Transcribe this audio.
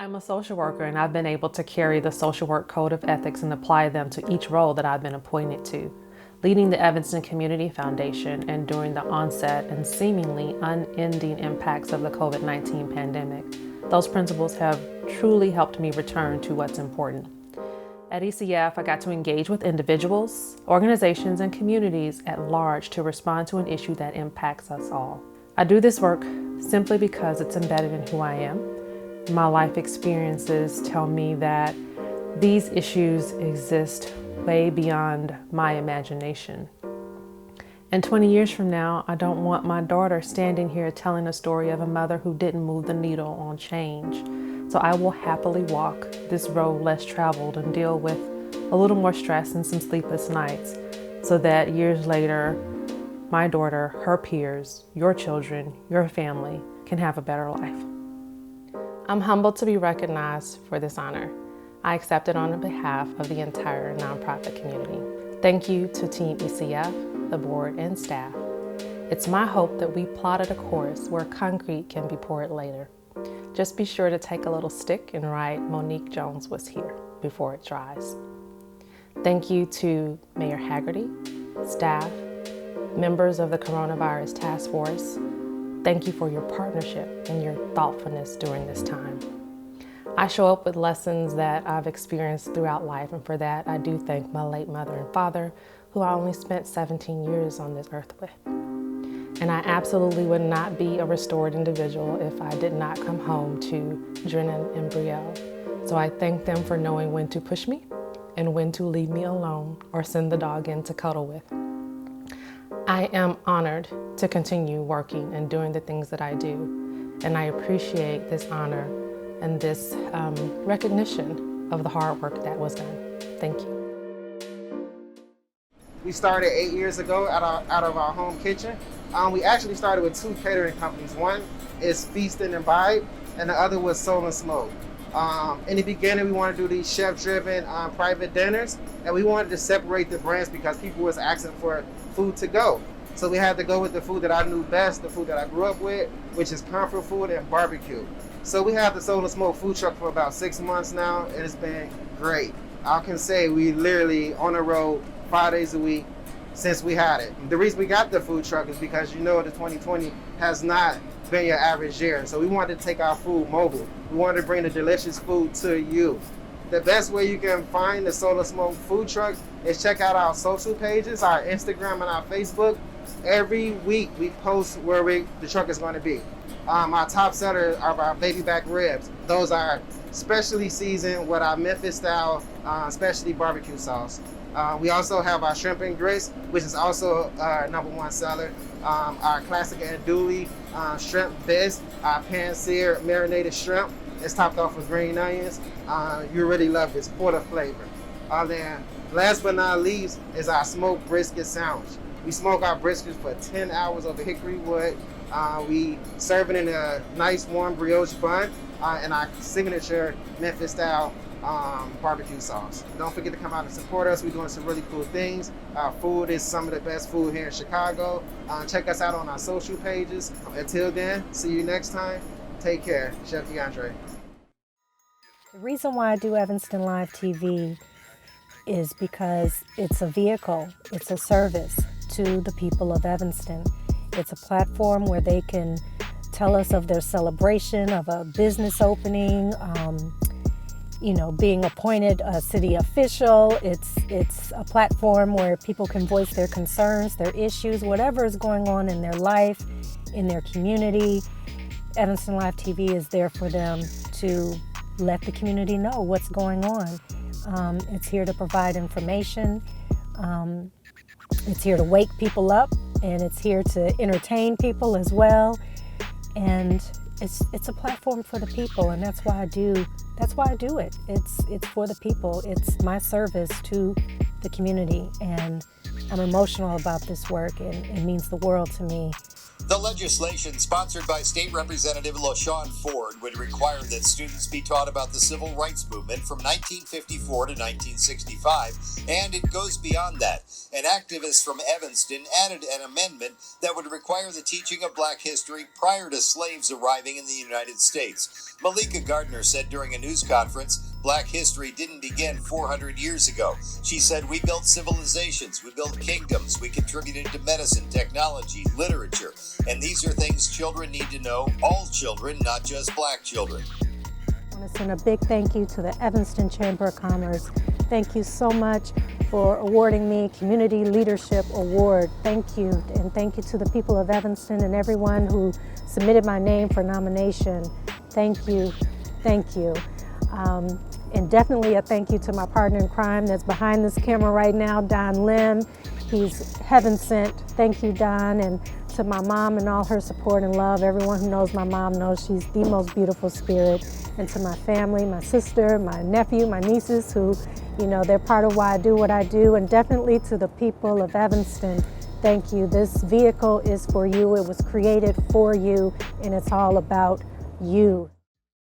I'm a social worker, and I've been able to carry the social work code of ethics and apply them to each role that I've been appointed to. Leading the Evanston Community Foundation and during the onset and seemingly unending impacts of the COVID-19 pandemic, those principles have truly helped me return to what's important. At ECF, I got to engage with individuals, organizations, and communities at large to respond to an issue that impacts us all. I do this work simply because it's embedded in who I am. My life experiences tell me that these issues exist way beyond my imagination. And 20 years from now, I don't want my daughter standing here telling a story of a mother who didn't move the needle on change. So I will happily walk this road less traveled and deal with a little more stress and some sleepless nights so that years later, my daughter, her peers, your children, your family can have a better life. I'm humbled to be recognized for this honor. I accept it on behalf of the entire nonprofit community. Thank you to Team ECF, the board, and staff. It's my hope that we plotted a course where concrete can be poured later. Just be sure to take a little stick and write Monique Jones was here before it dries. Thank you to Mayor Haggerty, staff, members of the Coronavirus Task Force. Thank you for your partnership and your thoughtfulness during this time. I show up with lessons that I've experienced throughout life, and for that I do thank my late mother and father, who I only spent 17 years on this earth with. And I absolutely would not be a restored individual if I did not come home to Drennan and Brielle. So I thank them for knowing when to push me and when to leave me alone or send the dog in to cuddle with. I am honored to continue working and doing the things that I do, and I appreciate this honor and this recognition of the hard work that was done. Thank you. We started 8 years ago out of our home kitchen. We actually started with 2 catering companies. One is Feast and Imbibe, and the other was Soul and Smoke. In the beginning, we wanted to do these chef-driven private dinners, and we wanted to separate the brands because people was asking for food to go. So we had to go with the food that I knew best, the food that I grew up with, which is comfort food and barbecue. So we have the Soul and Smoke food truck for about 6 months now, and it's been great. I can say we literally on the road 5 days a week since we had it. The reason we got the food truck is because the 2020 has not been your average year. So we wanted to take our food mobile. We wanted to bring the delicious food to you. The best way you can find the Soul and Smoke food truck is check out our social pages, our Instagram and our Facebook. Every week we post where the truck is going to be. Our top seller are our baby back ribs. Those are specially seasoned with our Memphis style specialty barbecue sauce. We also have our shrimp and grits, which is also our #1 seller. Our classic andouille shrimp bisque, our pan-seared marinated shrimp. It's topped off with green onions. You really love this Porter flavor. Then last but not least is our smoked brisket sandwich. We smoke our briskets for 10 hours over hickory wood. We serve it in a nice warm brioche bun and our signature Memphis style barbecue sauce. Don't forget to come out and support us. We're doing some really cool things. Our food is some of the best food here in Chicago. Check us out on our social pages. Until then, see you next time. Take care. Chef DeAndre. The reason why I do Evanston Live TV is because it's a vehicle, it's a service to the people of Evanston. It's a platform where they can tell us of their celebration of a business opening, being appointed a city official. It's a platform where people can voice their concerns, their issues, whatever is going on in their life, in their community. Evanston Live TV is there for them to let the community know what's going on. It's here to provide information. It's here to wake people up, and it's here to entertain people as well. And it's a platform for the people, and that's why I do it. It's for the people. It's my service to the community, and I'm emotional about this work, and it means the world to me The legislation, sponsored by State Representative LaShawn Ford, would require that students be taught about the civil rights movement from 1954 to 1965, and it goes beyond that. An activist from Evanston added an amendment that would require the teaching of Black history prior to slaves arriving in the United States. Malika Gardner said during a news conference, Black history didn't begin 400 years ago. She said, "We built civilizations, we built kingdoms, we contributed to medicine, technology, literature, and these are things children need to know, all children, not just Black children." I want to send a big thank you to the Evanston Chamber of Commerce. Thank you so much for awarding me Community Leadership Award. Thank you, and thank you to the people of Evanston and everyone who submitted my name for nomination. Thank you, thank you. And definitely a thank you to my partner in crime that's behind this camera right now, Don Lim. He's heaven sent. Thank you, Don, and to my mom and all her support and love. Everyone who knows my mom knows she's the most beautiful spirit. And to my family, my sister, my nephew, my nieces, who, you know, they're part of why I do what I do. And definitely to the people of Evanston, thank you. This vehicle is for you. It was created for you, and it's all about you.